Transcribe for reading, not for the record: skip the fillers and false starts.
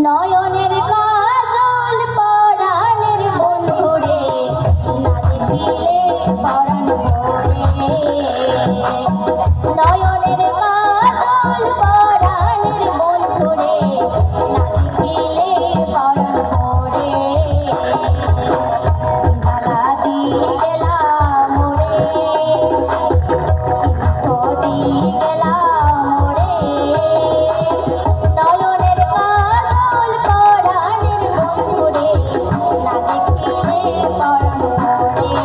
নয়নের কাজল পরাণের বন্ধুরে না দেখিলে পরাণ ভরে। নয়নের কাজল পরাণের বন্ধুরে না দেখিলে পরাণ ভরে। জ্বালা দিয়ে গেলাম মোরে, দিয়ে গেলাম মোরে। নয়নের কাজল পরাণের বন্ধুরে না দেখিলে পরাণ ভরে।